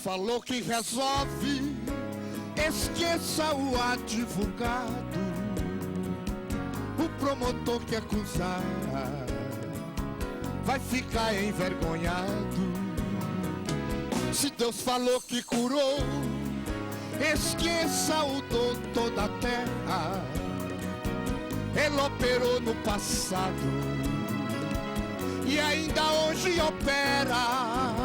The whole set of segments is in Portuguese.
falou que resolve, esqueça o advogado, o promotor que acusar vai ficar envergonhado. Se Deus falou que curou, esqueça o doutor da terra, ele operou no passado e ainda hoje opera.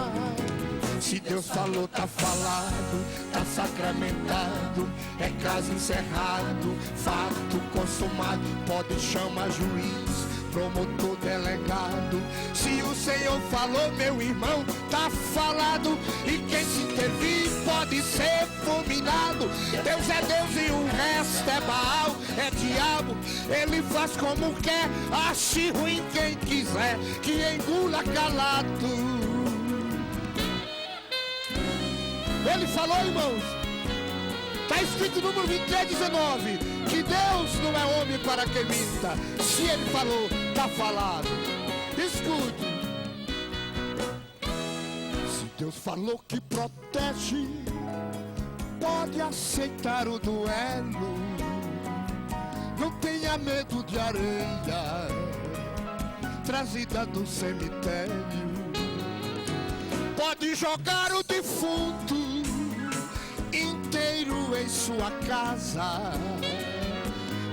Se Deus falou, tá falado, tá sacramentado, é caso encerrado, fato consumado. Pode chamar juiz, promotor, delegado. Se o Senhor falou, meu irmão, tá falado, e quem se intervir pode ser fulminado. Deus é Deus e o resto é Baal, é diabo. Ele faz como quer, ache ruim quem quiser, que engula calado. Ele falou, irmãos, está escrito no número 23:19, que Deus não é homem para que minta. Se ele falou, está falado. Escute. Se Deus falou que protege, pode aceitar o duelo. Não tenha medo de areia trazida do cemitério. Pode jogar o defunto inteiro em sua casa.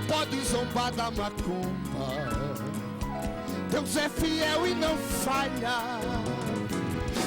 Pode zombar da macumba. Deus é fiel e não falha.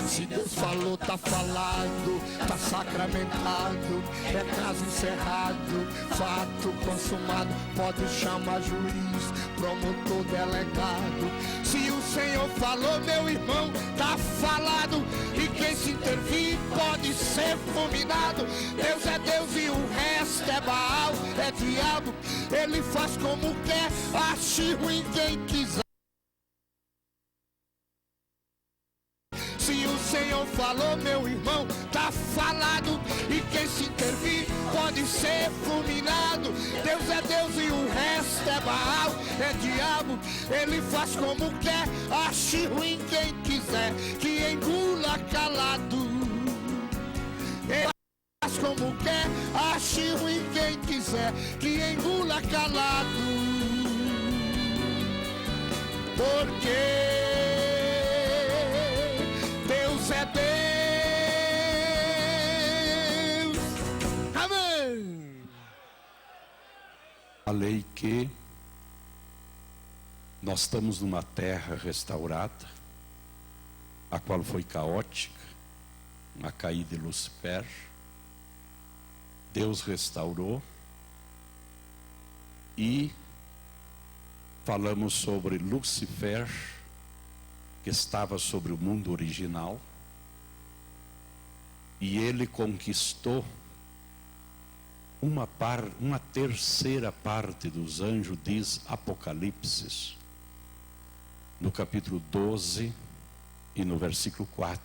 Se Deus falou, tá falado, tá sacramentado, é caso encerrado, fato consumado. Pode chamar juiz, promotor, delegado. Se o Senhor falou, meu irmão, tá falado, e quem se intervir pode ser fulminado. Deus é Deus e o resto é Baal, é diabo. Ele faz como quer, ache ruim quem quiser. Se o Senhor falou, meu irmão, tá falado, e quem se intervir pode ser fulminado. Deus é Deus e o resto é Baal, é diabo. Ele faz como quer, ache ruim quem quiser, que engula calado. Ele faz como quer, ache ruim quem quiser, que engula calado. Porque Deus é Deus. Amém. Falei que nós estamos numa terra restaurada, a qual foi caótica, a caída de Lúcifer. Deus restaurou e falamos sobre Lúcifer, que estava sobre o mundo original, e ele conquistou uma terceira parte dos anjos, diz Apocalipse, no capítulo 12 e no versículo 4.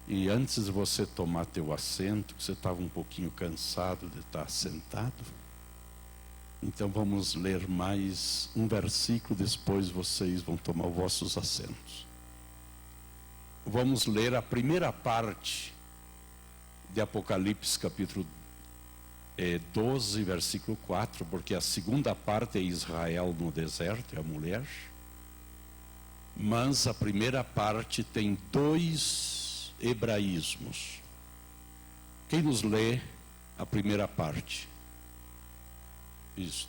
E antes de você tomar teu assento, que você estava um pouquinho cansado de estar sentado, então vamos ler mais um versículo, depois vocês vão tomar os vossos assentos. Vamos ler a primeira parte de Apocalipse, capítulo 12, versículo 4, porque a segunda parte é Israel no deserto, é a mulher. Mas a primeira parte tem 2 hebraísmos. Quem nos lê a primeira parte? Isto.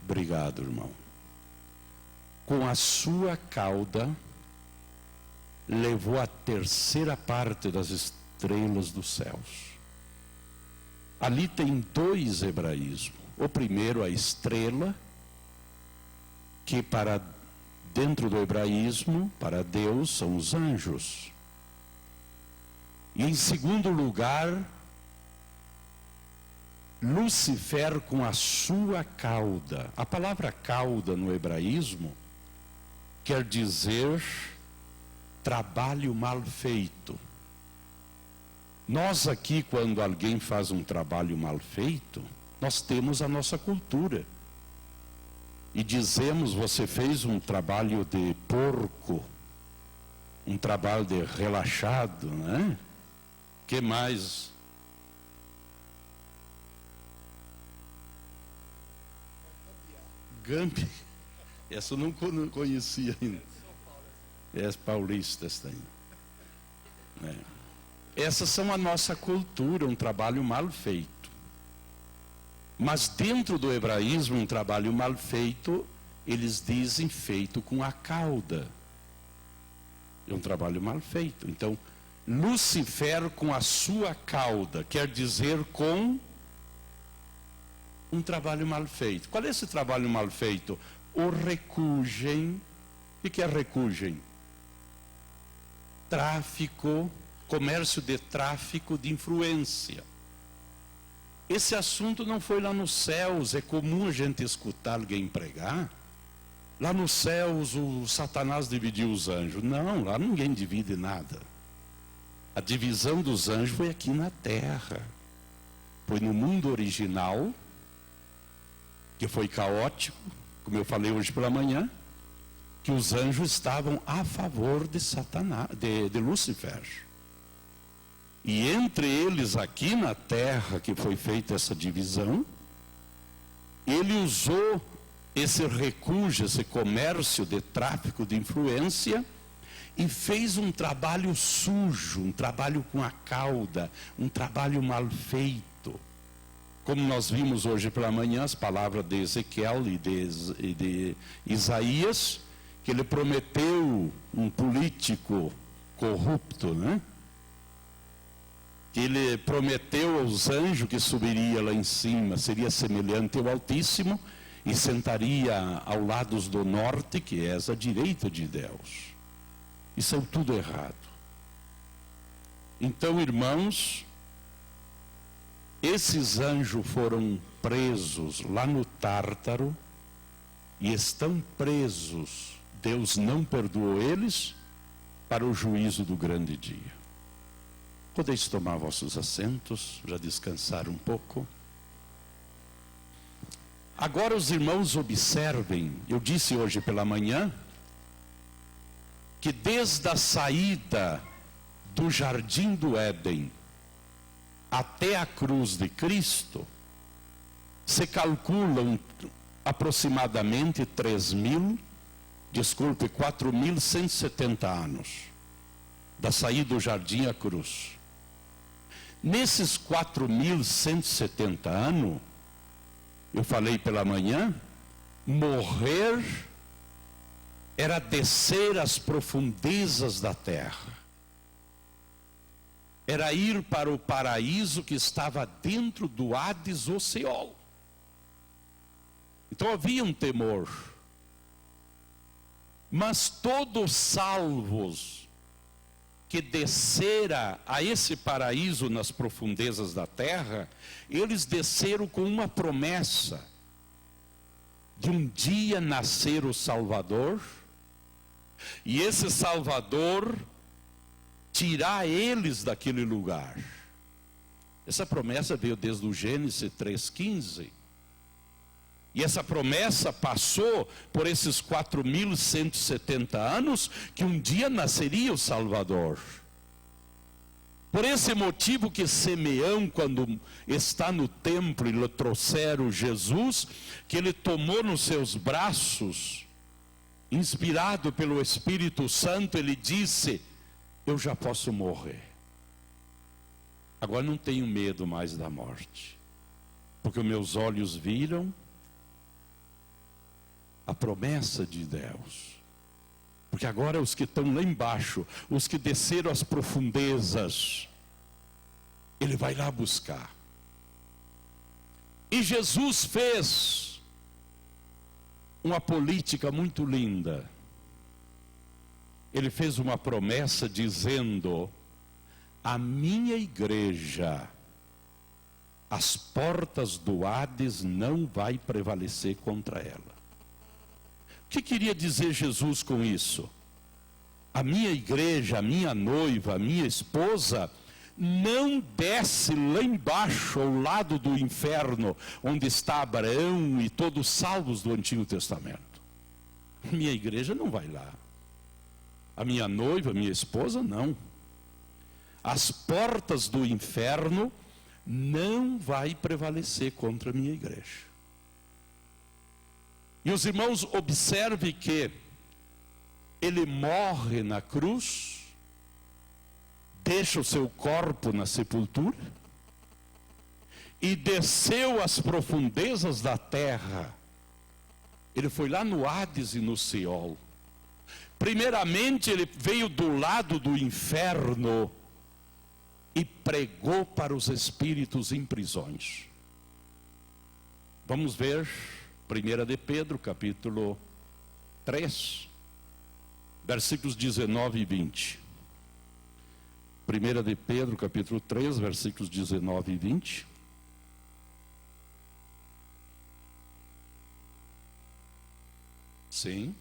Obrigado, irmão. Com a sua cauda levou a terceira parte das estrelas dos céus. Ali tem 2 hebraísmos. O primeiro, a estrela, que para dentro do hebraísmo, para Deus, são os anjos. E em segundo lugar, Lúcifer com a sua cauda. A palavra cauda no hebraísmo quer dizer trabalho mal feito. Nós aqui, quando alguém faz um trabalho mal feito, nós temos a nossa cultura. e dizemos: você fez um trabalho de porco, um trabalho de relaxado, né? Que mais? Gambi. Essa eu não conhecia ainda. É paulistas tem. Essas são a nossa cultura, um trabalho mal feito. Mas dentro do hebraísmo, um trabalho mal feito, eles dizem feito com a cauda. É um trabalho mal feito. Então, Lúcifer com a sua cauda, quer dizer com um trabalho mal feito. Qual é esse trabalho mal feito? O recugem. O que é recugem? Tráfico, comércio de tráfico de influência. Esse assunto não foi lá nos céus. É comum a gente escutar alguém pregar. Lá nos céus o Satanás dividiu os anjos. Não, lá ninguém divide nada. A divisão dos anjos foi aqui na terra. Foi no mundo original, que foi caótico, como eu falei hoje pela manhã, que os anjos estavam a favor de Satanás, de Lúcifer. E entre eles aqui na terra, que foi feita essa divisão, ele usou esse recurso, esse comércio de tráfico de influência, e fez um trabalho sujo, um trabalho com a cauda, um trabalho mal feito. Como nós vimos hoje pela manhã, as palavras de Ezequiel e de Isaías, que ele prometeu um político corrupto, né? Que ele prometeu aos anjos que subiria lá em cima, seria semelhante ao Altíssimo, e sentaria ao lado do norte, que é à direita de Deus. Isso é tudo errado. Então, irmãos, esses anjos foram presos lá no Tártaro, e estão presos. Deus não perdoou eles para o juízo do grande dia. Podeis tomar vossos assentos, já descansar um pouco. Agora os irmãos observem, eu disse hoje pela manhã, que desde a saída do jardim do Éden até a cruz de Cristo, se calculam aproximadamente 4.170 anos, da saída do jardim à cruz. Nesses 4.170 anos, eu falei pela manhã, morrer era descer às profundezas da terra. Era ir para o paraíso que estava dentro do Hades ou Seol. Então havia um temor. Mas todos salvos que descera a esse paraíso nas profundezas da terra, eles desceram com uma promessa de um dia nascer o Salvador, e esse Salvador tirar eles daquele lugar. Essa promessa veio desde o Gênesis 3,15. E essa promessa passou por esses 4.170 anos, que um dia nasceria o Salvador. Por esse motivo que Simeão, quando está no templo e lhe trouxeram Jesus, que ele tomou nos seus braços, inspirado pelo Espírito Santo, ele disse: eu já posso morrer. Agora não tenho medo mais da morte, porque meus olhos viram a promessa de Deus. Porque agora os que estão lá embaixo, os que desceram as profundezas, ele vai lá buscar. E Jesus fez uma política muito linda. Ele fez uma promessa dizendo: a minha igreja, as portas do Hades não vai prevalecer contra ela. O que queria dizer Jesus com isso? A minha igreja, a minha noiva, a minha esposa, não desce lá embaixo, ao lado do inferno, onde está Abraão e todos os salvos do Antigo Testamento. Minha igreja não vai lá. A minha noiva, minha esposa, não. As portas do inferno não vai prevalecer contra a minha igreja. E os irmãos, observem que ele morre na cruz, deixa o seu corpo na sepultura e desceu às profundezas da terra. Ele foi lá no Hades e no Seol. Primeiramente ele veio do lado do inferno e pregou para os espíritos em prisões. Vamos ver 1 de Pedro, capítulo 3, versículos 19 e 20. 1 de Pedro, capítulo 3, versículos 19 e 20. Sim.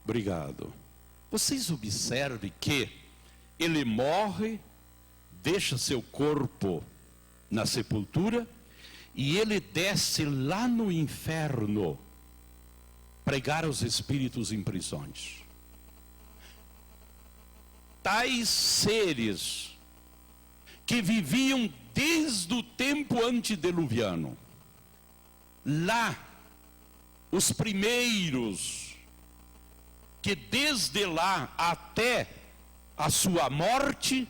Obrigado. Vocês observem que ele morre, deixa seu corpo na sepultura e ele desce lá no inferno pregar aos espíritos em prisões. Tais seres que viviam desde o tempo antediluviano, lá, os primeiros, que desde lá até a sua morte,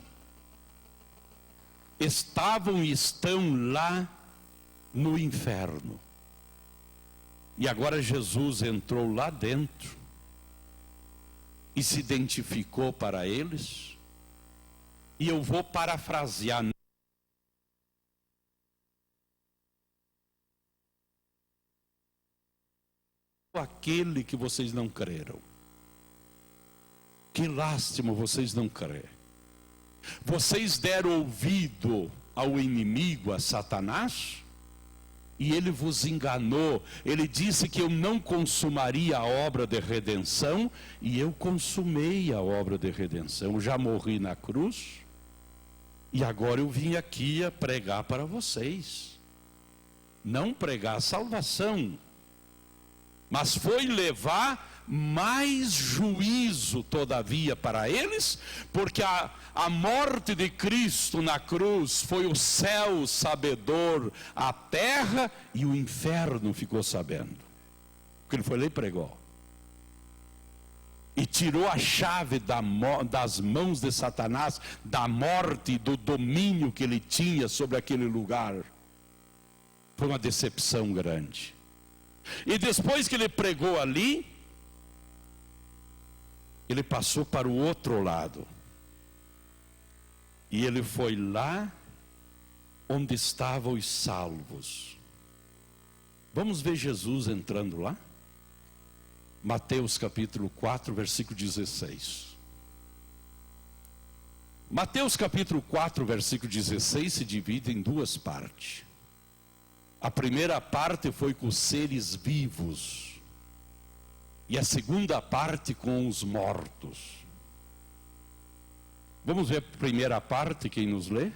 estavam e estão lá no inferno. E agora Jesus entrou lá dentro e se identificou para eles. E eu vou parafrasear. Aquele que vocês não creram. Que lástima vocês não creem. Vocês deram ouvido ao inimigo, a Satanás, e ele vos enganou. Ele disse que eu não consumaria a obra de redenção, e eu consumei a obra de redenção. Eu já morri na cruz, e agora eu vim aqui a pregar para vocês. Não pregar a salvação, mas foi levar mais juízo todavia para eles, porque a morte de Cristo na cruz foi o céu sabedor, a terra e o inferno ficou sabendo, porque ele foi lá e pregou e tirou a chave das mãos de Satanás, da morte e do domínio que ele tinha sobre aquele lugar. Foi uma decepção grande. E depois que ele pregou ali, ele passou para o outro lado. E ele foi lá onde estavam os salvos. Vamos ver Jesus entrando lá? Mateus capítulo 4, versículo 16. Mateus capítulo 4, versículo 16 se divide em duas partes. A primeira parte foi com os seres vivos. E a segunda parte com os mortos. Vamos ver a primeira parte, quem nos lê?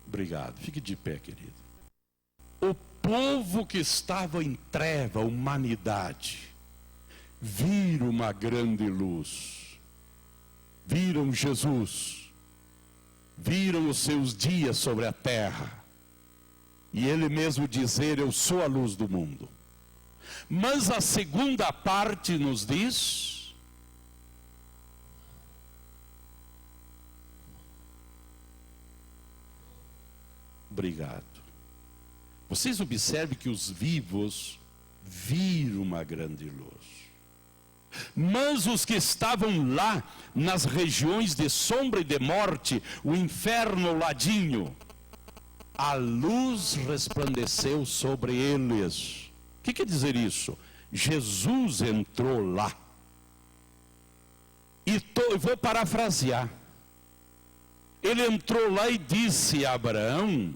Obrigado, fique de pé, querido. O povo que estava em treva, a humanidade, viram uma grande luz. Viram Jesus. Viram os seus dias sobre a terra. E ele mesmo dizer, eu sou a luz do mundo. Mas a segunda parte nos diz, obrigado. Vocês observem que os vivos viram uma grande luz. Mas os que estavam lá, nas regiões de sombra e de morte, o inferno ao ladinho, a luz resplandeceu sobre eles. O que quer dizer isso? Jesus entrou lá. E eu vou parafrasear. Ele entrou lá e disse a Abraão: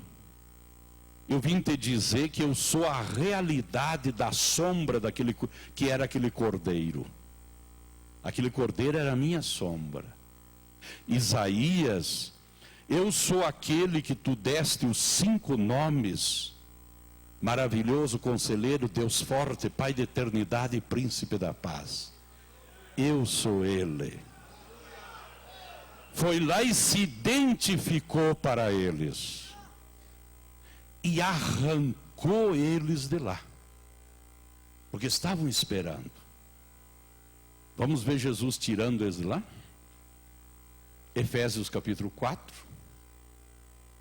eu vim te dizer que eu sou a realidade da sombra daquele que era aquele cordeiro. Aquele cordeiro era a minha sombra. Isaías: eu sou aquele que tu deste os 5 nomes: maravilhoso conselheiro, Deus forte, Pai de eternidade e príncipe da paz. Eu sou ele. Foi lá e se identificou para eles. E arrancou eles de lá. Porque estavam esperando. Vamos ver Jesus tirando eles de lá? Efésios capítulo 4.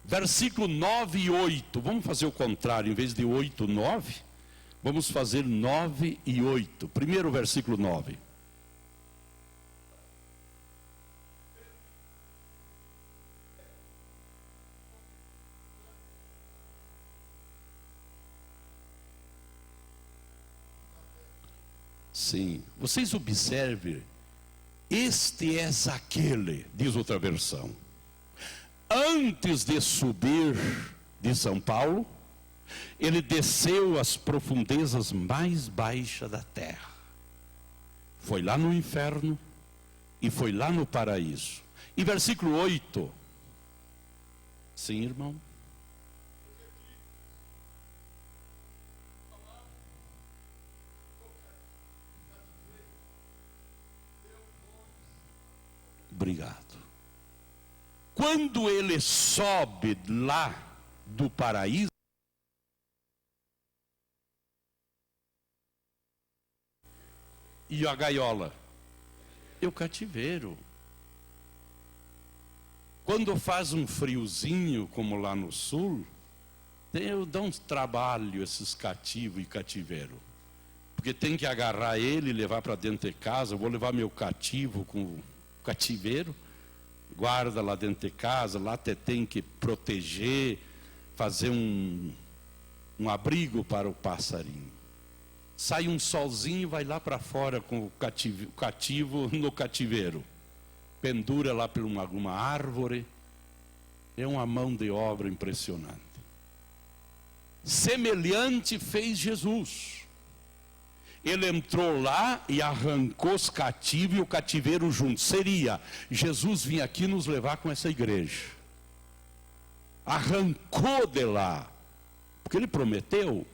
Versículo 9 e 8. Vamos fazer o contrário. Em vez de 8, 9. Vamos fazer 9 e 8. Primeiro versículo 9. Sim, vocês observem, este é aquele, diz outra versão, antes de subir de São Paulo, ele desceu às profundezas mais baixas da terra, foi lá no inferno e foi lá no paraíso. E versículo 8, sim, irmão? Obrigado. Quando ele sobe lá do paraíso, e a gaiola? É o cativeiro. Quando faz um friozinho, como lá no sul, dá um trabalho esses cativos e cativeiro. Porque tem que agarrar ele e levar para dentro de casa. Eu vou levar meu cativo com cativeiro, guarda lá dentro de casa, lá até tem que proteger, fazer um abrigo para o passarinho. Sai um solzinho, vai lá para fora com o cativo no cativeiro, pendura lá por alguma árvore. É uma mão de obra impressionante. Semelhante fez Jesus. Ele entrou lá e arrancou os cativos e o cativeiro junto. Seria, Jesus vinha aqui nos levar com essa igreja. Arrancou de lá. Porque ele prometeu.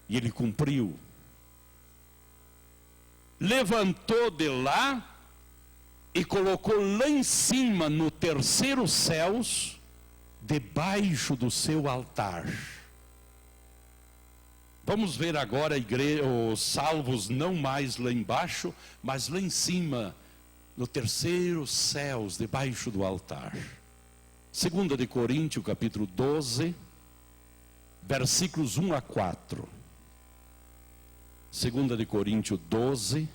E ele cumpriu. Levantou de lá e colocou lá em cima, no terceiro céus, debaixo do seu altar. Vamos ver agora os salvos não mais lá embaixo, mas lá em cima, no terceiro céus, debaixo do altar. 2 de Coríntios, capítulo 12, versículos 1 a 4. 2 de Coríntios 12,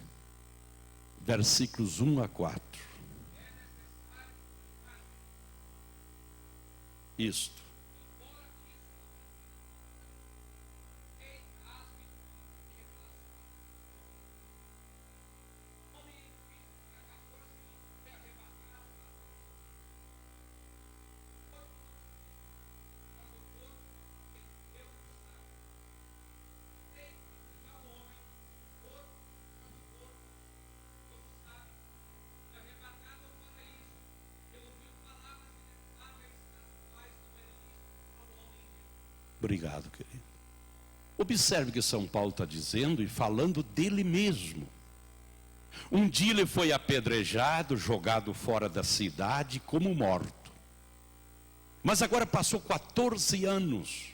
versículos 1 a 4. Isto. Obrigado, querido. Observe que São Paulo está dizendo e falando dele mesmo. Um dia ele foi apedrejado, jogado fora da cidade como morto. Mas agora passou 14 anos.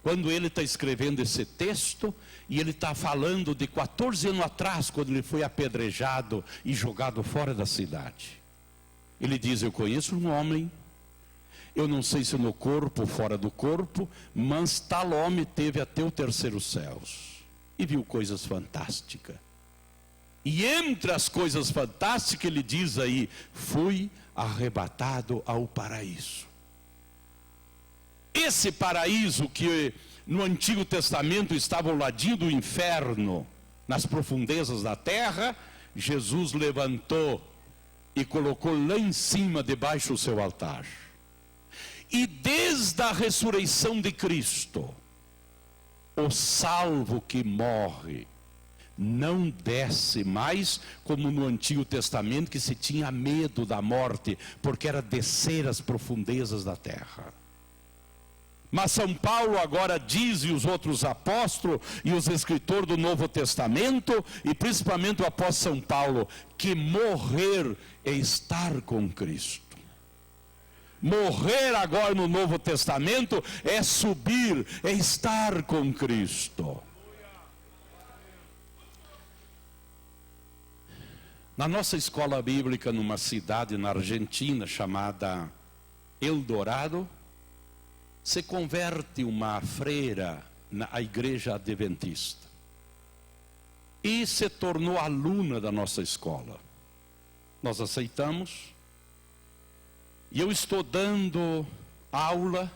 Quando ele está escrevendo esse texto, e ele está falando de 14 anos atrás, quando ele foi apedrejado e jogado fora da cidade. Ele diz: eu conheço um homem, eu não sei se no corpo ou fora do corpo, mas tal homem teve até o terceiro céus e viu coisas fantásticas. E entre as coisas fantásticas ele diz aí: fui arrebatado ao paraíso. Esse paraíso que no Antigo Testamento estava ao ladinho do inferno, nas profundezas da terra, Jesus levantou e colocou lá em cima, debaixo do seu altar. E desde a ressurreição de Cristo, o salvo que morre não desce mais, como no Antigo Testamento, que se tinha medo da morte, porque era descer às profundezas da terra. Mas São Paulo agora diz, e os outros apóstolos, e os escritores do Novo Testamento, e principalmente o apóstolo São Paulo, que morrer é estar com Cristo. Morrer agora no Novo Testamento é subir, é estar com Cristo. Na nossa escola bíblica, numa cidade na Argentina chamada Eldorado, se converte uma freira na igreja adventista e se tornou aluna da nossa escola. Nós aceitamos, e eu estou dando aula,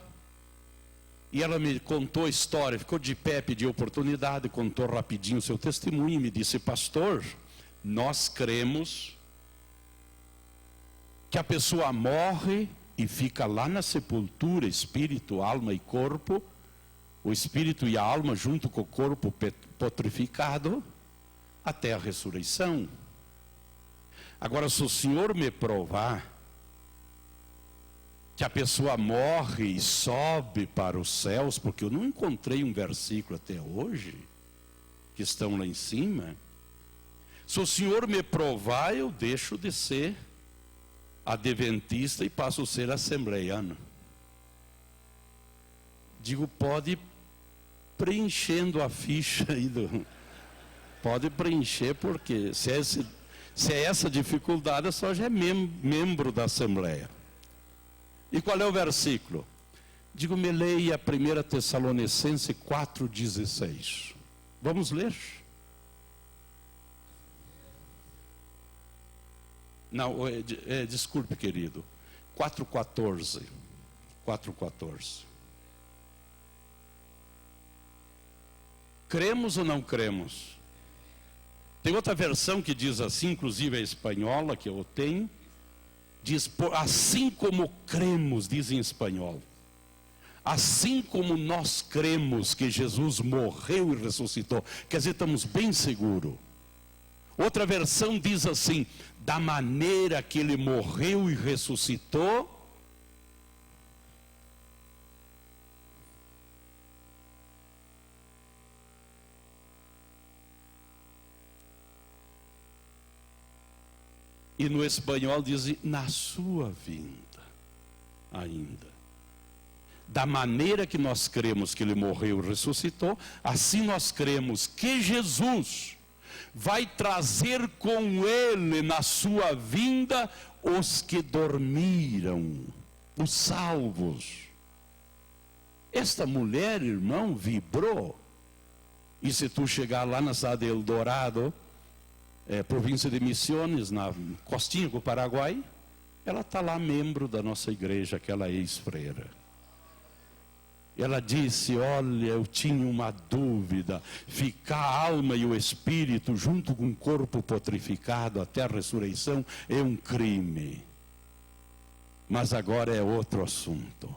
e ela me contou a história, ficou de pé, pediu oportunidade, contou rapidinho o seu testemunho e me disse: pastor, nós cremos que a pessoa morre e fica lá na sepultura, espírito, alma e corpo, o espírito e a alma junto com o corpo petrificado, até a ressurreição. Agora, se o Senhor me provar que a pessoa morre e sobe para os céus, porque eu não encontrei um versículo até hoje, que estão lá em cima, se o Senhor me provar, eu deixo de ser adventista e passo a ser assembleiano. Digo, pode ir preenchendo a ficha aí pode preencher, porque se é essa dificuldade, só já é membro da Assembleia. E qual é o versículo? Digo, me leia 1 Tessalonicenses 4,16. Vamos ler? Não, desculpe, querido. 4,14. 4,14. Cremos ou não cremos? Tem outra versão que diz assim, inclusive a espanhola, que eu tenho. Diz, assim como cremos, diz em espanhol. Assim como nós cremos que Jesus morreu e ressuscitou. Quer dizer, estamos bem seguros. Outra versão diz assim: da maneira que ele morreu e ressuscitou, e no espanhol diz na sua vinda ainda. Da maneira que nós cremos que ele morreu e ressuscitou, assim nós cremos que Jesus vai trazer com ele na sua vinda os que dormiram, os salvos. Esta mulher, irmão, vibrou. E se tu chegar lá na cidade de Eldorado, província de Misiones, na costinha do Paraguai, ela está lá, membro da nossa igreja, aquela ex-freira. Ela disse, olha, eu tinha uma dúvida, ficar a alma e o espírito junto com o corpo petrificado até a ressurreição é um crime. Mas agora é outro assunto.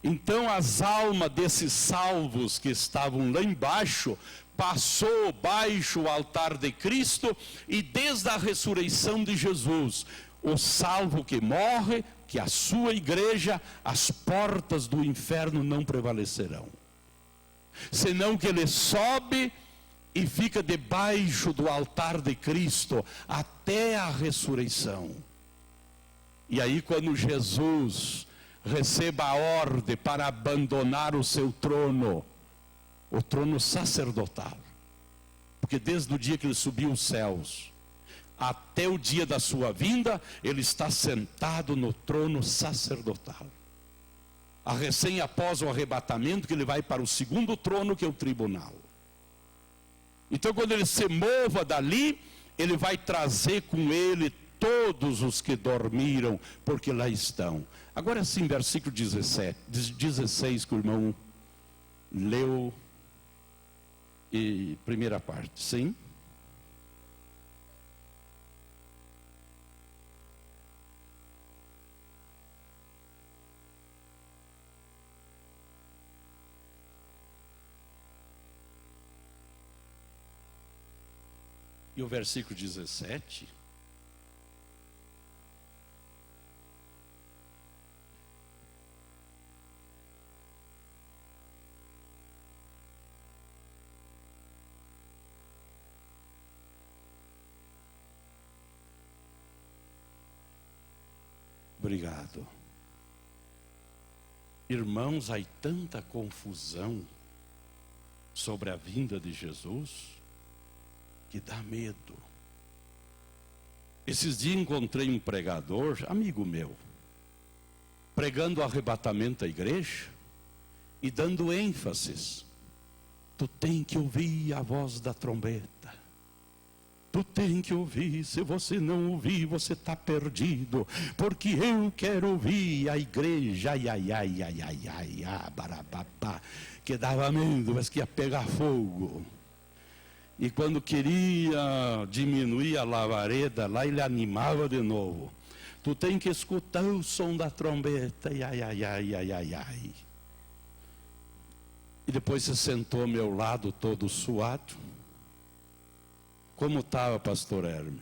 Então as almas desses salvos que estavam lá embaixo, passou baixo o altar de Cristo, e desde a ressurreição de Jesus, o salvo que morre, que a sua igreja, as portas do inferno não prevalecerão. Senão que ele sobe e fica debaixo do altar de Cristo até a ressurreição. E aí quando Jesus receba a ordem para abandonar o seu trono, o trono sacerdotal, porque desde o dia que ele subiu os céus até o dia da sua vinda, ele está sentado no trono sacerdotal. A recém após o arrebatamento, que ele vai para o segundo trono, que é o tribunal. Então, quando ele se mova dali, ele vai trazer com ele todos os que dormiram, porque lá estão. Agora sim, versículo 16, que o irmão leu, e primeira parte, sim? E o versículo 17... Obrigado. Irmãos, há tanta confusão sobre a vinda de Jesus que dá medo. Esses dias encontrei um pregador, amigo meu, pregando o arrebatamento à igreja e dando ênfases. Tu tem que ouvir a voz da trombeta. Tu tem que ouvir, se você não ouvir, você está perdido. Porque eu quero ouvir a igreja, barababá, que dava medo, mas que ia pegar fogo. E quando queria diminuir a lavareda, lá ele animava de novo. Tu tem que escutar o som da trombeta, E depois se sentou ao meu lado todo suado. Como estava, pastor Hermes?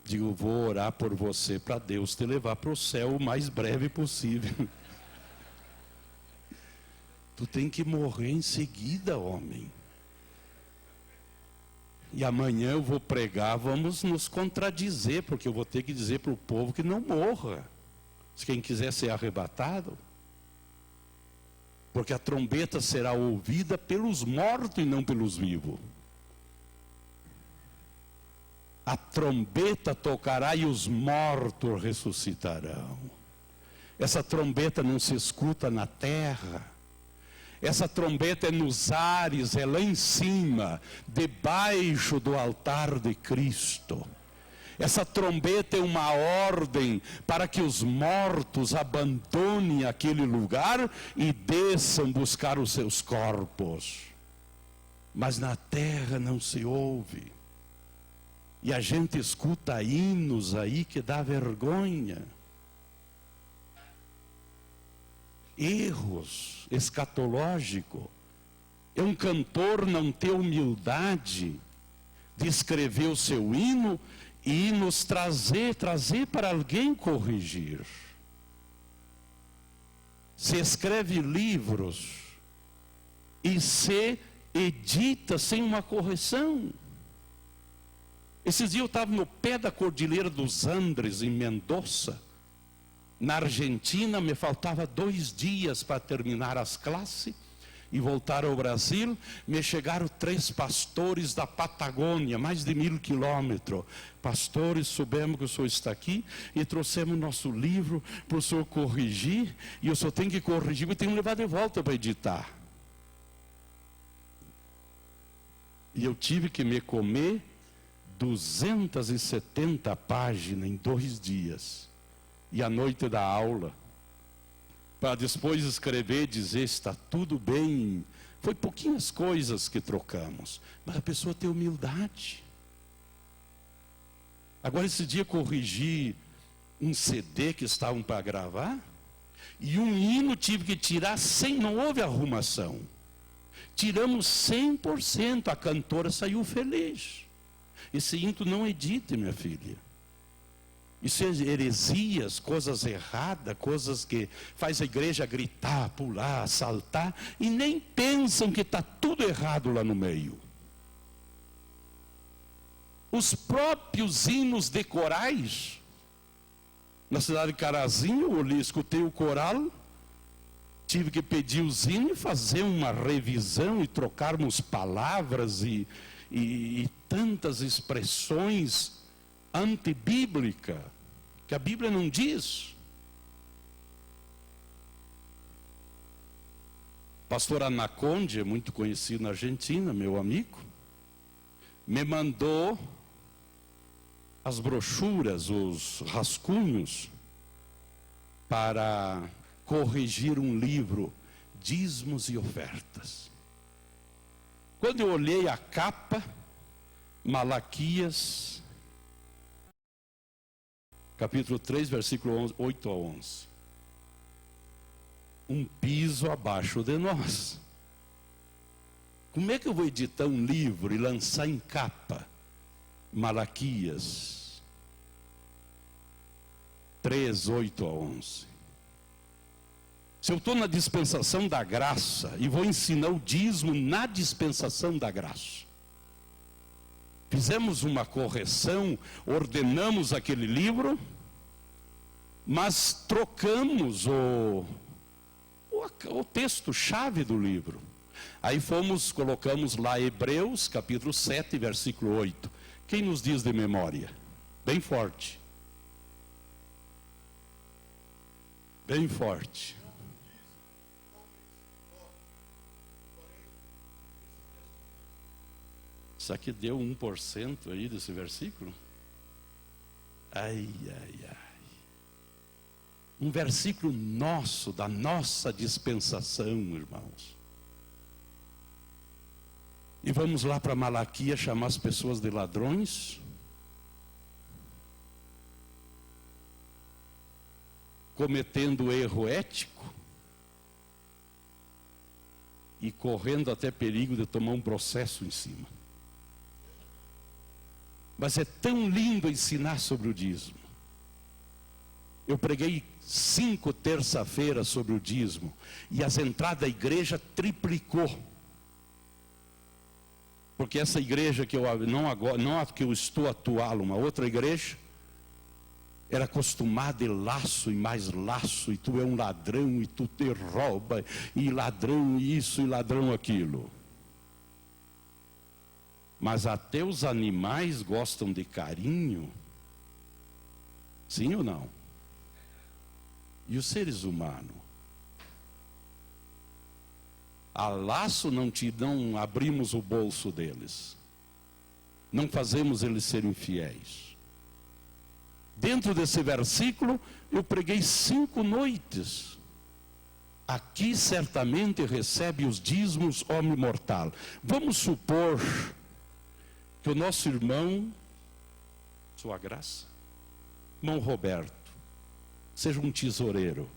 Digo, vou orar por você para Deus te levar para o céu o mais breve possível. Tu tem que morrer em seguida, homem. E amanhã eu vou pregar, vamos nos contradizer, porque eu vou ter que dizer para o povo que não morra. Se quem quiser ser arrebatado. Porque a trombeta será ouvida pelos mortos e não pelos vivos. A trombeta tocará e os mortos ressuscitarão. Essa trombeta não se escuta na terra. Essa trombeta é nos ares, é lá em cima, debaixo do altar de Cristo. Essa trombeta é uma ordem para que os mortos abandonem aquele lugar e desçam buscar os seus corpos. Mas na terra não se ouve. E a gente escuta hinos aí que dá vergonha. Erros escatológicos. É um cantor não ter humildade de escrever o seu hino e nos trazer para alguém corrigir. Se escreve livros e se edita sem uma correção. Esses dias eu estava no pé da Cordilheira dos Andes, em Mendoza, na Argentina. Me faltava 2 dias para terminar as classes e voltar ao Brasil. Me chegaram 3 pastores da Patagônia, mais de 1000 quilômetros. Pastores, soubemos que o senhor está aqui e trouxemos nosso livro para o senhor corrigir. E o senhor tem que corrigir, mas tem que levar de volta para editar. E eu tive que me comer 270 páginas em 2 dias. E à noite da aula, para depois escrever e dizer, está tudo bem. Foi pouquinhas coisas que trocamos, mas a pessoa tem humildade. Agora esse dia corrigi um CD que estavam para gravar, e um hino tive que tirar não houve arrumação. Tiramos 100%, a cantora saiu feliz. Esse hino não edite, minha filha. Isso é heresias, coisas erradas, coisas que faz a igreja gritar, pular, saltar, e nem pensam que está tudo errado lá no meio. Os próprios hinos de corais, na cidade de Carazinho, eu escutei o coral, tive que pedir os hinos e fazer uma revisão e trocarmos palavras e tantas expressões antibíblicas, que a Bíblia não diz. Pastor Anaconde, é muito conhecido na Argentina, meu amigo, me mandou as brochuras, os rascunhos, para corrigir um livro, Dízimos e Ofertas. Quando eu olhei a capa, Malaquias, capítulo 3, versículo 8 a 11. Um piso abaixo de nós. Como é que eu vou editar um livro e lançar em capa? Malaquias 3, 8 a 11. Se eu estou na dispensação da graça e vou ensinar o dízimo na dispensação da graça. Fizemos uma correção, ordenamos aquele livro, mas trocamos o texto-chave do livro. Aí colocamos lá Hebreus, capítulo 7, versículo 8. Quem nos diz de memória? Bem forte. Bem forte. Será que deu 1% aí desse versículo? Ai, ai, ai. Um versículo nosso, da nossa dispensação, irmãos. E vamos lá para Malaquias chamar as pessoas de ladrões. Cometendo erro ético. E correndo até perigo de tomar um processo em cima. Mas é tão lindo ensinar sobre o dízimo. Eu preguei 5 terça-feiras sobre o dízimo. E as entradas da igreja triplicou. Porque essa igreja que não a que eu estou atuando, uma outra igreja, era acostumada de laço e mais laço, e tu é um ladrão, e tu te rouba, e ladrão isso, e ladrão aquilo. Mas até os animais gostam de carinho. Sim ou não? E os seres humanos? A laço não abrimos o bolso deles. Não fazemos eles serem fiéis. Dentro desse versículo, eu preguei 5 noites. Aqui certamente recebe os dízimos homem mortal. Vamos supor que o nosso irmão, sua graça, irmão Roberto, seja um tesoureiro.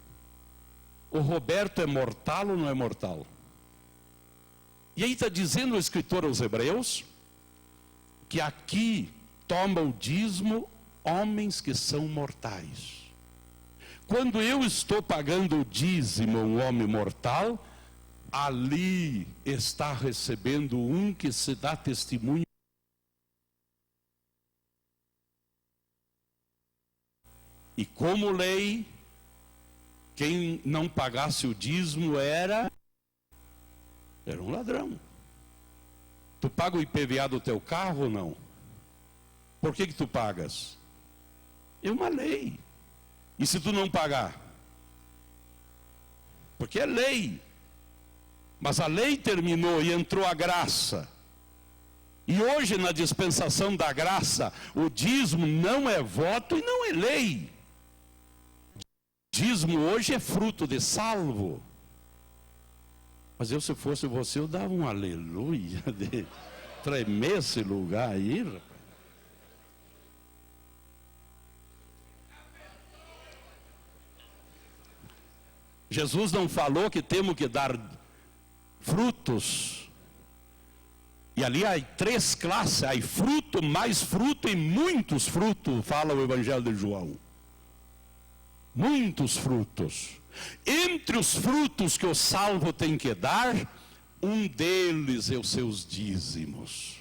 O Roberto é mortal ou não é mortal? E aí está dizendo o escritor aos Hebreus, que aqui toma o dízimo homens que são mortais. Quando eu estou pagando o dízimo a um homem mortal, ali está recebendo um que se dá testemunho. E como lei, quem não pagasse o dízimo era um ladrão. Tu paga o IPVA do teu carro ou não? Por que tu pagas? É uma lei. E se tu não pagar? Porque é lei. Mas a lei terminou e entrou a graça. E hoje na dispensação da graça, o dízimo não é voto e não é lei. O dízimo hoje é fruto de salvo. Mas eu, se fosse você, eu dava um aleluia de tremer esse lugar aí, rapaz. Jesus não falou que temos que dar frutos. E ali há 3 classes, há fruto, mais fruto e muitos frutos, fala o Evangelho de João. Muitos frutos. Entre os frutos que o salvo tem que dar, um deles é os seus dízimos.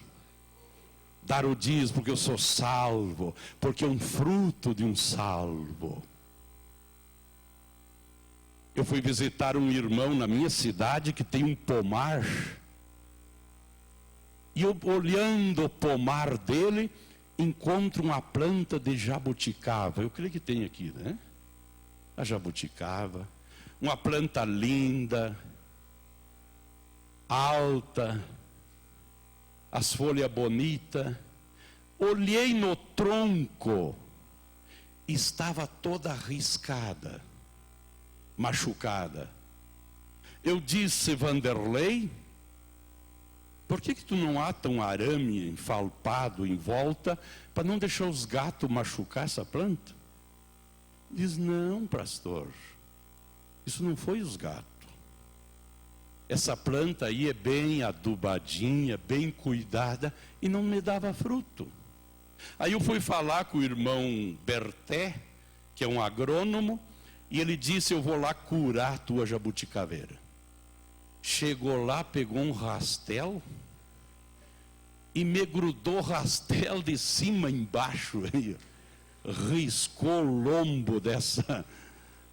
Dar o dízimo porque eu sou salvo, porque é um fruto de um salvo. Eu fui visitar um irmão na minha cidade que tem um pomar. E eu, olhando o pomar dele, encontro uma planta de jabuticaba. Eu creio que tem aqui, né? A jabuticaba, uma planta linda, alta, as folhas bonitas. Olhei no tronco, estava toda riscada, machucada. Eu disse: Vanderlei, por que tu não ata um arame enfalpado em volta para não deixar os gatos machucar essa planta? Diz: não, pastor, isso não foi os gatos. Essa planta aí é bem adubadinha, bem cuidada e não me dava fruto. Aí eu fui falar com o irmão Berté, que é um agrônomo, e ele disse: eu vou lá curar a tua jabuticaveira. Chegou lá, pegou um rastel e me grudou o rastel de cima embaixo, aí, riscou o lombo dessa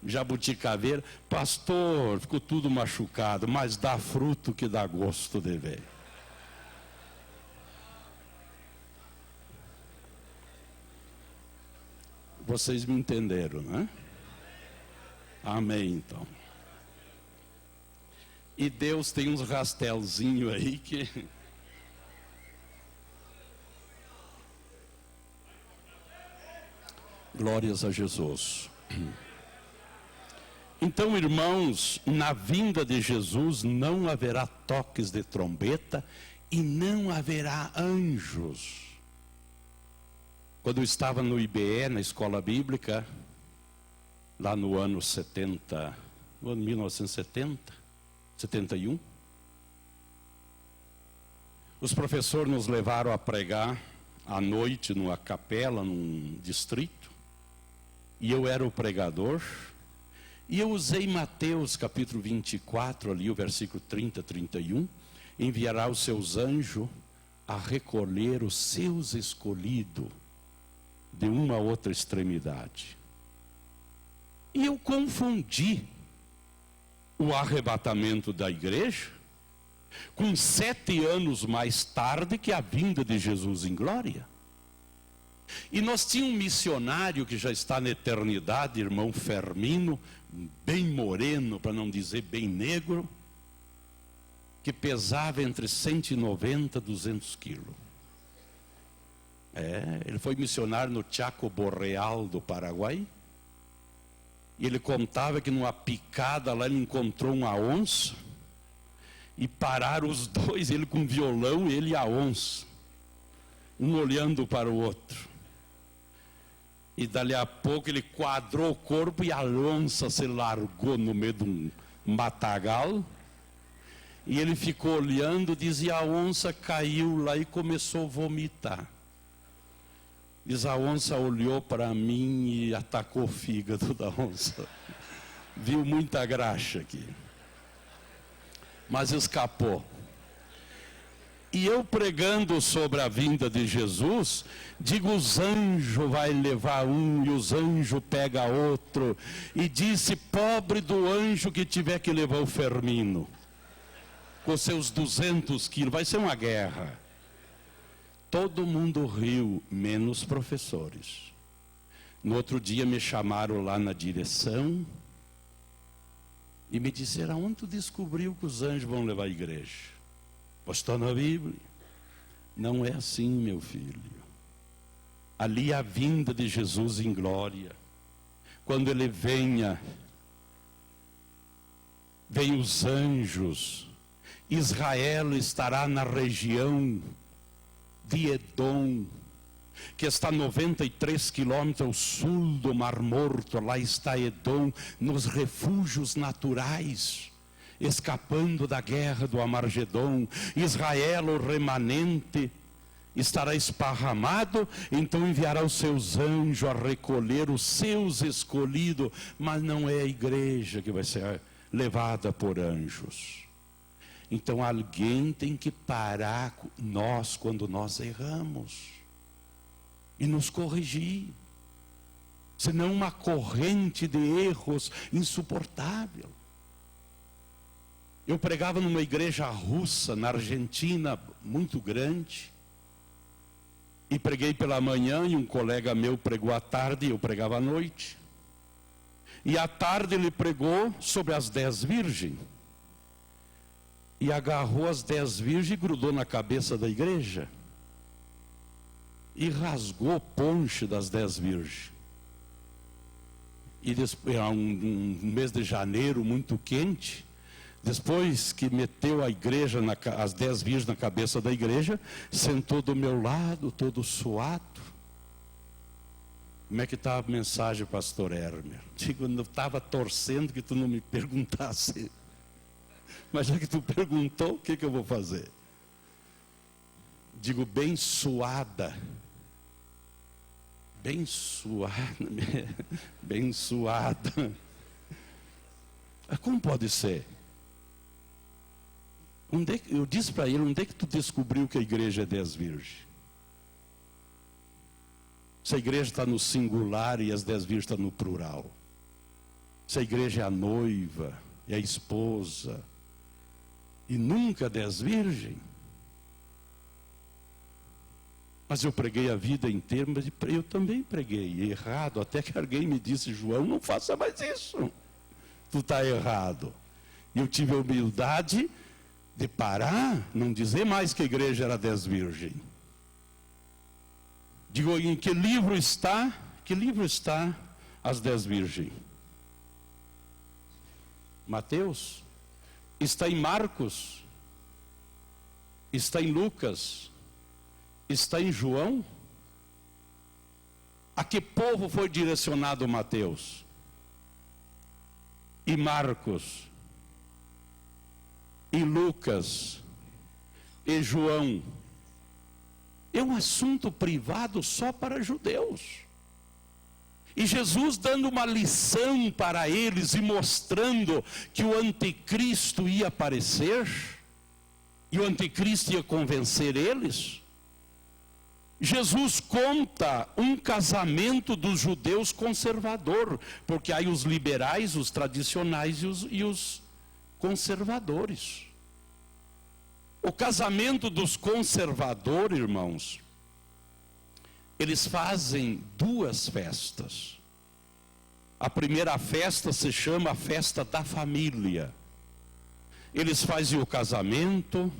jabuticaveira. Pastor, ficou tudo machucado, mas dá fruto que dá gosto de ver. Vocês me entenderam, né? Amém, então. E Deus tem uns rastelzinhos aí que... Glórias a Jesus. Então, irmãos, na vinda de Jesus não haverá toques de trombeta e não haverá anjos. Quando eu estava no IBE, na escola bíblica, lá no ano 70, no ano 1970, 71, os professores nos levaram a pregar à noite numa capela, num distrito, e eu era o pregador, e eu usei Mateus capítulo 24, ali o versículo 30, 31, enviará os seus anjos a recolher os seus escolhidos de uma a outra extremidade. E eu confundi o arrebatamento da igreja com 7 anos mais tarde que a vinda de Jesus em glória. E nós tínhamos um missionário que já está na eternidade, irmão Fermino, bem moreno, para não dizer bem negro, que pesava entre 190 e 200 quilos. Ele foi missionário no Chaco Boreal do Paraguai. E ele contava que numa picada lá ele encontrou uma onça. E pararam os dois, ele com violão, ele e a onça. Um olhando para o outro. E dali a pouco ele quadrou o corpo e a onça se largou no meio de um matagal. E ele ficou olhando, dizia: a onça caiu lá e começou a vomitar. Diz: a onça olhou para mim e atacou o fígado da onça. Viu muita graxa aqui. Mas escapou. E eu pregando sobre a vinda de Jesus, digo: os anjos vai levar um e os anjos pega outro. E disse: pobre do anjo que tiver que levar o Fermino, com seus 200 quilos, vai ser uma guerra. Todo mundo riu, menos professores. No outro dia me chamaram lá na direção e me disseram: aonde tu descobriu que os anjos vão levar a igreja? Está na Bíblia. Não é assim, meu filho. Ali a vinda de Jesus em glória. Quando ele venha, vem os anjos. Israel estará na região de Edom, que está 93 quilômetros ao sul do Mar Morto. Lá está Edom, nos refúgios naturais, escapando da guerra do Amargedom. Israel, o remanente, estará esparramado, então enviará os seus anjos a recolher os seus escolhidos, mas não é a igreja que vai ser levada por anjos. Então alguém tem que parar nós quando nós erramos e nos corrigir, senão uma corrente de erros insuportável. Eu pregava numa igreja russa na Argentina, muito grande, e preguei pela manhã e um colega meu pregou à tarde e eu pregava à noite. E à tarde ele pregou sobre as 10 virgens. e agarrou as 10 virgens e grudou na cabeça da igreja. E rasgou o ponche das 10 virgens. E depois, um mês de janeiro muito quente, depois que meteu a igreja, as 10 virgens na cabeça da igreja, sentou do meu lado, todo suado. Como é que está a mensagem, pastor Hermer? Digo, eu estava torcendo que tu não me perguntasse. Mas já que tu perguntou, o que eu vou fazer? Digo, bem suada. Bem suada. Bem suada. Como pode ser? Eu disse para ele, onde é que tu descobriu que a igreja é 10 virgens? Se a igreja está no singular e as 10 virgens estão no plural. Se a igreja é a noiva, é a esposa, e nunca 10 virgens. Mas eu preguei a vida inteira, mas eu também preguei errado, até que alguém me disse, João, não faça mais isso. Tu está errado. E eu tive a humildade de parar, não dizer mais que a igreja era 10 virgens. Digo, em que livro está? Que livro está as 10 virgens? Mateus? Está em Marcos? Está em Lucas? Está em João? A que povo foi direcionado Mateus? E Marcos? E Lucas? E João? É um assunto privado só para judeus. E Jesus dando uma lição para eles e mostrando que o anticristo ia aparecer, e o anticristo ia convencer eles. Jesus conta um casamento dos judeus conservador, porque aí os liberais, os tradicionais e os conservadores. O casamento dos conservadores, irmãos, eles fazem 2 festas. A primeira festa se chama a festa da família. Eles fazem o casamento,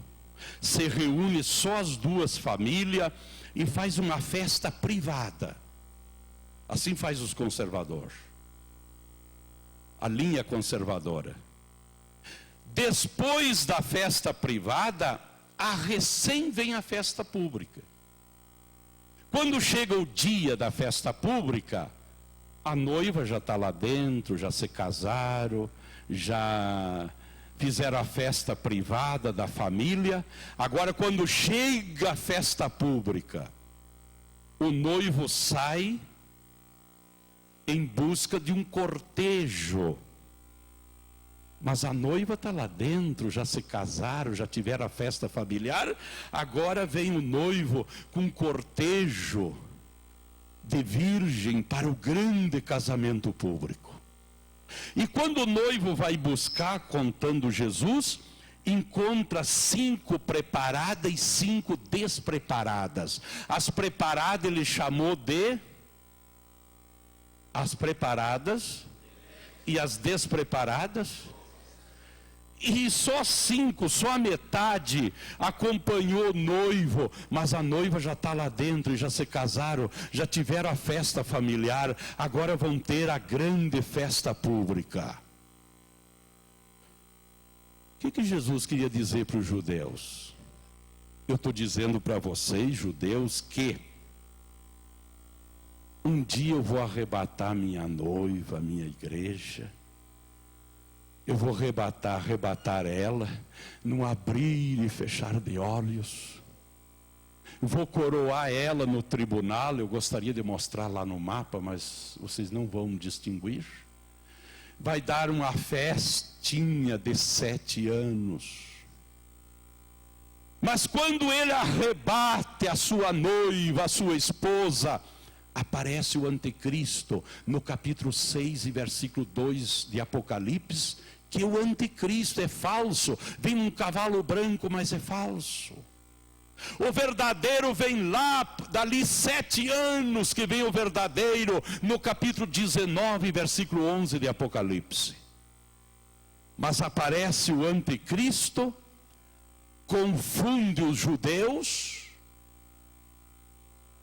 se reúne só as 2 famílias e faz uma festa privada. Assim faz os conservadores. A linha conservadora. Depois da festa privada, recém vem a festa pública. Quando chega o dia da festa pública, a noiva já está lá dentro, já se casaram, já fizeram a festa privada da família. Agora, quando chega a festa pública, o noivo sai em busca de um cortejo. Mas a noiva está lá dentro, já se casaram, já tiveram a festa familiar. Agora vem o noivo com um cortejo de virgem para o grande casamento público. E quando o noivo vai buscar, contando Jesus, encontra 5 preparadas e 5 despreparadas. As preparadas ele chamou de as preparadas e as despreparadas. E só 5, só a metade acompanhou o noivo, mas a noiva já está lá dentro e já se casaram, já tiveram a festa familiar, agora vão ter a grande festa pública. O que Jesus queria dizer para os judeus? Eu estou dizendo para vocês, judeus, que um dia eu vou arrebatar minha noiva, minha igreja. Eu vou arrebatar ela, num abrir e fechar de olhos. Vou coroar ela no tribunal. Eu gostaria de mostrar lá no mapa, mas vocês não vão distinguir. Vai dar uma festinha de 7 anos. Mas quando ele arrebate a sua noiva, a sua esposa, aparece o anticristo no capítulo 6 e versículo 2 de Apocalipse, que o anticristo é falso, vem um cavalo branco, mas é falso. O verdadeiro vem lá, dali 7 anos que vem o verdadeiro, no capítulo 19, versículo 11 de Apocalipse. Mas aparece o anticristo confunde os judeus.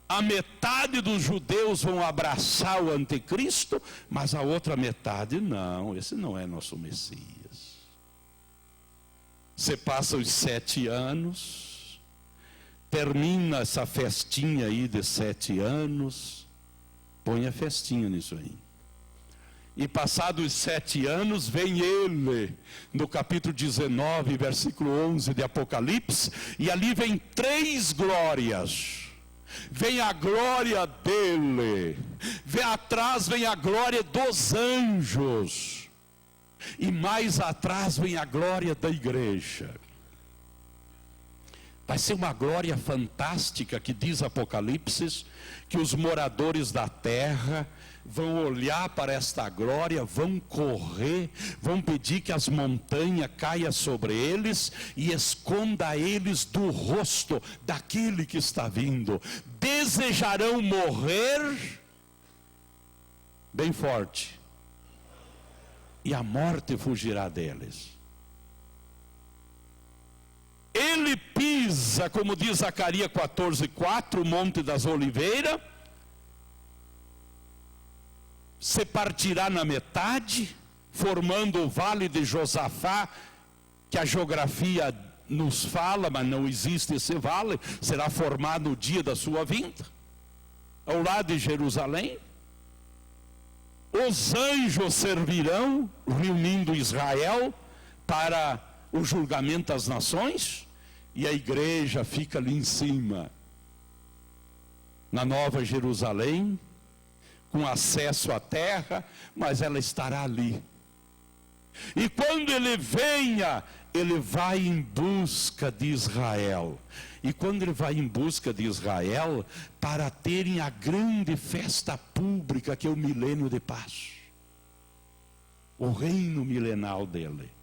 A metade dos judeus vão abraçar o anticristo, mas a outra metade não, esse não é nosso Messias. Você passa os 7 anos, termina essa festinha aí de 7 anos, põe a festinha nisso aí. E passados 7 anos, vem ele, no capítulo 19, versículo 11 de Apocalipse, e ali vem 3 glórias. Vem a glória dele, vem atrás vem a glória dos anjos, e mais atrás vem a glória da igreja. Vai ser uma glória fantástica, que diz Apocalipse, que os moradores da terra vão olhar para esta glória, vão correr, vão pedir que as montanhas caiam sobre eles e esconda eles do rosto daquele que está vindo. Desejarão morrer, bem forte, e a morte fugirá deles. Ele pisa, como diz Zacarias 14:4, o Monte das Oliveiras, se partirá na metade, formando o vale de Josafá, que a geografia nos fala, mas não existe esse vale, será formado no dia da sua vinda, ao lado de Jerusalém. Os anjos servirão, reunindo Israel para o julgamento das nações, e a igreja fica ali em cima, na Nova Jerusalém, com acesso à terra, mas ela estará ali. E quando ele venha, ele vai em busca de Israel. E quando ele vai em busca de Israel, para terem a grande festa pública, que é o milênio de paz, o reino milenal dele.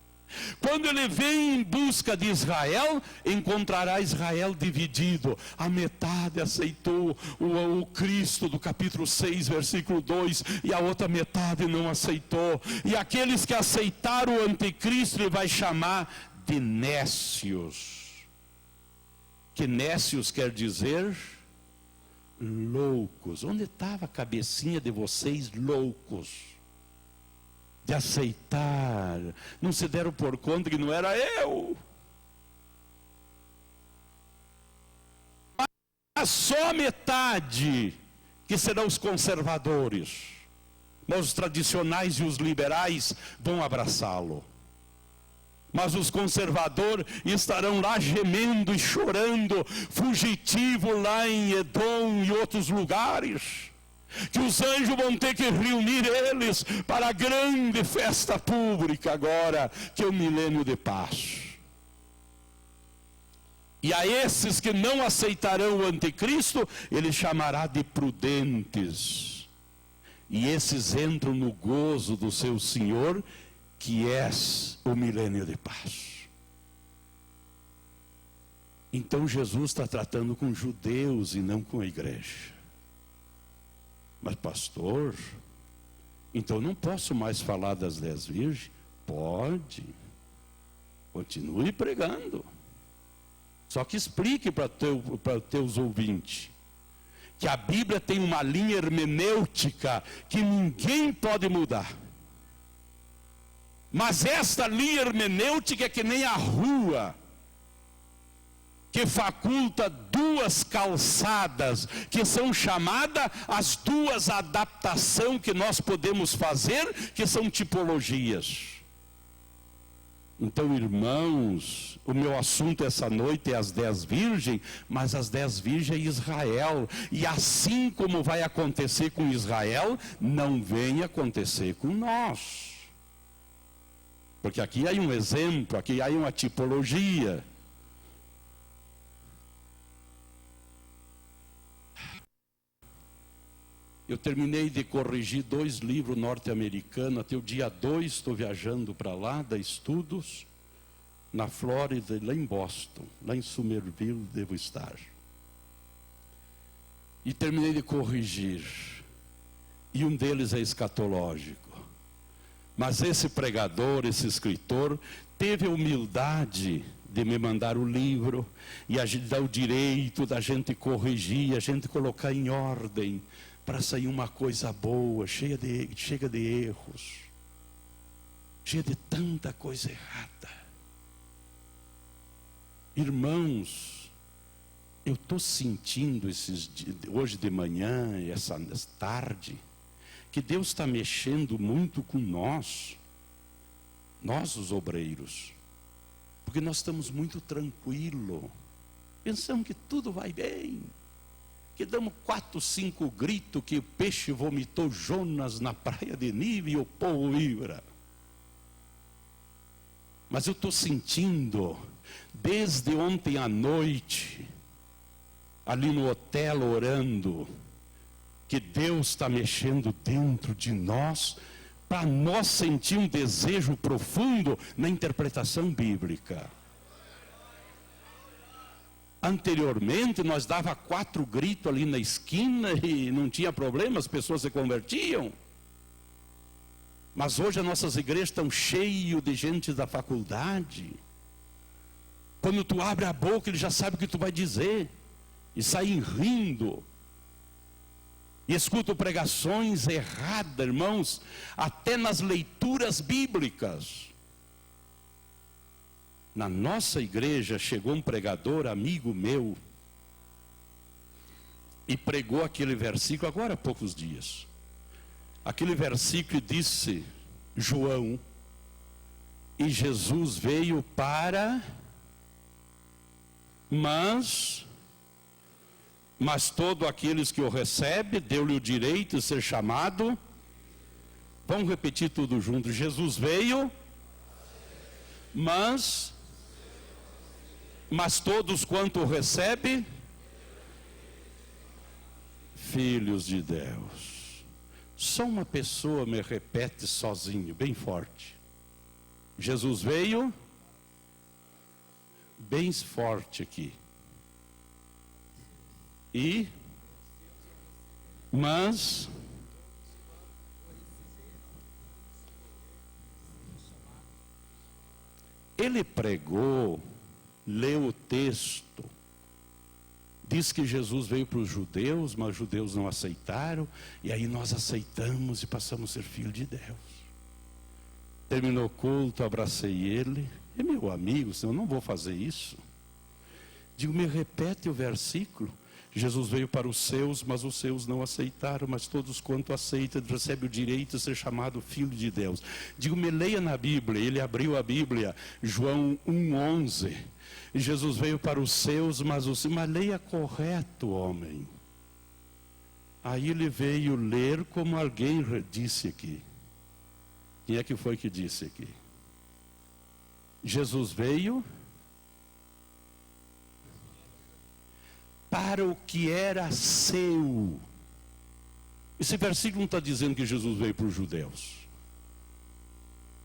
Quando ele vem em busca de Israel, encontrará Israel dividido. A metade aceitou o Cristo do capítulo 6, versículo 2, e a outra metade não aceitou. E aqueles que aceitaram o anticristo, ele vai chamar de nécios. Que nécios quer dizer loucos. Onde estava a cabecinha de vocês, loucos? De aceitar, não se deram por conta que não era eu. Mas só metade, que serão os conservadores, mas os tradicionais e os liberais vão abraçá-lo. Mas os conservadores estarão lá gemendo e chorando, fugitivo lá em Edom e outros lugares, que os anjos vão ter que reunir eles para a grande festa pública agora, que é o milênio de paz. E a esses que não aceitarão o anticristo, ele chamará de prudentes. E esses entram no gozo do seu Senhor, que é o milênio de paz. Então Jesus está tratando com judeus e não com a igreja. Mas pastor, então não posso mais falar das 10 virgens? Pode. Continue pregando. Só que explique para teus ouvintes que a Bíblia tem uma linha hermenêutica que ninguém pode mudar. Mas esta linha hermenêutica é que nem a rua, que faculta 2 calçadas, que são chamadas as 2 adaptações que nós podemos fazer, que são tipologias. Então, irmãos, o meu assunto essa noite é as 10 virgens, mas as 10 virgens é Israel. E assim como vai acontecer com Israel, não vem acontecer com nós. Porque aqui há um exemplo, aqui há uma tipologia. Eu terminei de corrigir 2 livros norte-americanos, até o dia 2 estou viajando para lá, dar estudos, na Flórida, lá em Boston, lá em Somerville devo estar. E terminei de corrigir, e um deles é escatológico. Mas esse pregador, esse escritor, teve a humildade de me mandar o livro, e a gente dá o direito da gente corrigir, a gente colocar em ordem, para sair uma coisa boa, cheia de erros, cheia de tanta coisa errada. Irmãos, eu estou sentindo hoje de manhã, essa tarde, que Deus está mexendo muito com nós os obreiros, porque nós estamos muito tranquilos, pensamos que tudo vai bem, que damos 4, 5 gritos que o peixe vomitou Jonas na praia de Nínive e o povo vibra. Mas eu estou sentindo, desde ontem à noite, ali no hotel orando, que Deus está mexendo dentro de nós, para nós sentir um desejo profundo na interpretação bíblica. Anteriormente nós dava 4 gritos ali na esquina e não tinha problema, as pessoas se convertiam. Mas hoje as nossas igrejas estão cheias de gente da faculdade. Quando tu abre a boca, ele já sabe o que tu vai dizer. E saem rindo. E escutam pregações erradas, irmãos, até nas leituras bíblicas. Na nossa igreja chegou um pregador, amigo meu, e pregou aquele versículo agora há poucos dias. Aquele versículo disse, João, e Jesus veio para, mas todos aqueles que o recebem, deu-lhe o direito de ser chamado. Vamos repetir tudo junto. Jesus veio, mas todos quanto o recebem, filhos de Deus. Só uma pessoa me repete sozinho, bem forte. Jesus veio, bem forte aqui. Mas ele pregou, leu o texto, diz que Jesus veio para os judeus, mas os judeus não aceitaram, e aí nós aceitamos e passamos a ser filho de Deus. Terminou o culto, abracei ele, é meu amigo, senão eu não vou fazer isso. Digo, me repete o versículo. Jesus veio para os seus, mas os seus não aceitaram, mas todos quanto aceitam recebem o direito de ser chamado filho de Deus. Digo, me leia na Bíblia. Ele abriu a Bíblia, João 1,11. Jesus veio para os seus, mas leia correto, homem. Aí ele veio ler como alguém disse aqui. Quem é que foi que disse aqui? Jesus veio para o que era seu. Esse versículo não está dizendo que Jesus veio para os judeus.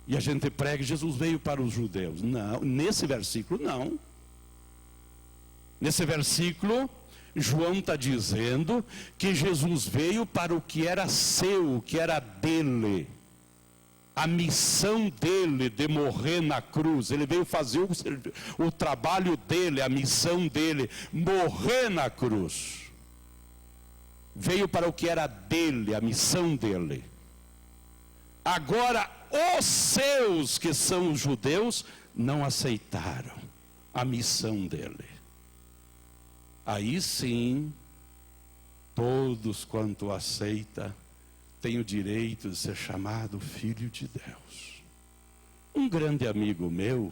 E a gente prega, Jesus veio para os judeus. Não, nesse versículo não. Nesse versículo, João está dizendo que Jesus veio para o que era seu, o que era dele. A missão dele de morrer na cruz, ele veio fazer o trabalho dele, a missão dele, morrer na cruz. Veio para o que era dele, a missão dele. Agora, os seus, que são os judeus, não aceitaram a missão dele. Aí sim, todos quanto aceita, tem o direito de ser chamado filho de Deus. Um grande amigo meu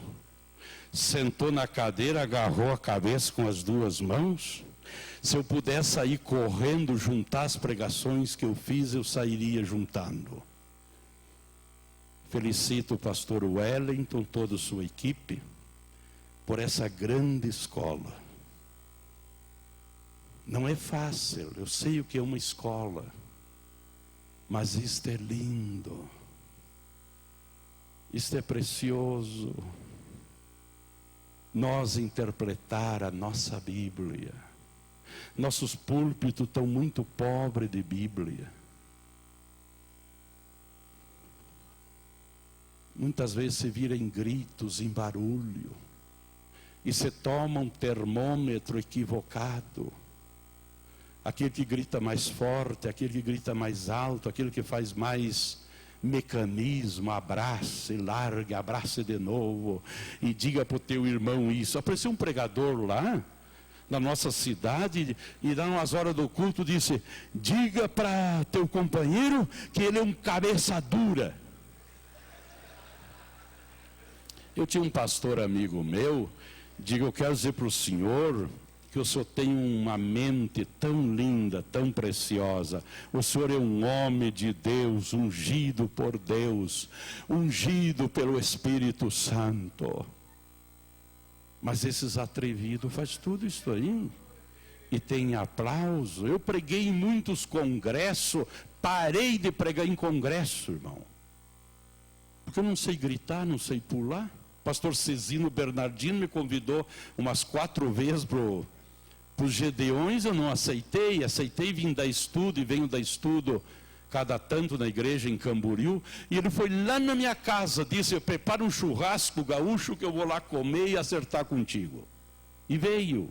sentou na cadeira, agarrou a cabeça com as 2 mãos. Se eu pudesse sair correndo, juntar as pregações que eu fiz, eu sairia juntando. Felicito o pastor Wellington, toda a sua equipe, por essa grande escola. Não é fácil, eu sei o que é uma escola. Mas isto é lindo, isto é precioso, nós interpretar a nossa Bíblia. Nossos púlpitos estão muito pobres de Bíblia. Muitas vezes se vira em gritos, em barulho. e você toma um termômetro equivocado. Aquele que grita mais forte, aquele que grita mais alto, aquele que faz mais mecanismo, abrace, largue, abrace de novo, e diga para o teu irmão isso. Apareceu um pregador lá, na nossa cidade, e nas horas do culto disse: diga para teu companheiro que ele é um cabeça dura. Eu tinha um pastor amigo meu, diga: eu quero dizer para o senhor que o senhor tem uma mente tão linda, tão preciosa. O senhor é um homem de Deus, ungido por Deus, ungido pelo Espírito Santo. Mas esses atrevidos fazem tudo isso aí, e tem aplauso. Eu preguei em muitos congressos, parei de pregar em congresso, irmão, porque eu não sei gritar, não sei pular. Pastor Cezino Bernardino me convidou umas 4 vezes para os Gedeões, eu não aceitei vir dar estudo, e venho dar estudo cada tanto na igreja em Camboriú, e ele foi lá na minha casa, disse: prepara um churrasco gaúcho que eu vou lá comer e acertar contigo. E veio.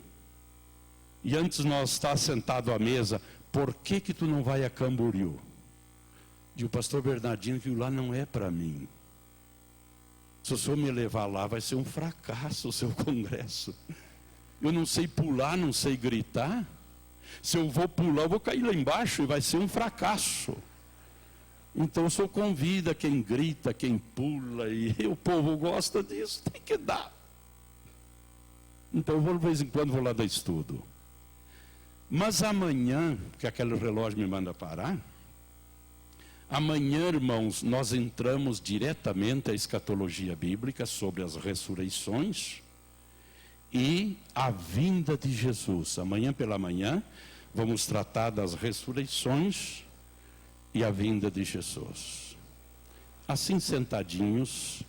E antes nós estar sentado à mesa: por que tu não vai a Camboriú? E o pastor Bernardino viu: lá não é para mim. Se o senhor me levar lá, vai ser um fracasso o seu congresso. Eu não sei pular, não sei gritar. Se eu vou pular, eu vou cair lá embaixo e vai ser um fracasso. Então o senhor convida quem grita, quem pula, e o povo gosta disso, tem que dar. Então eu vou, de vez em quando, vou lá dar estudo. Mas amanhã, que aquele relógio me manda parar, amanhã, irmãos, nós entramos diretamente à escatologia bíblica sobre as ressurreições e a vinda de Jesus. Amanhã pela manhã vamos tratar das ressurreições e a vinda de Jesus. Assim sentadinhos,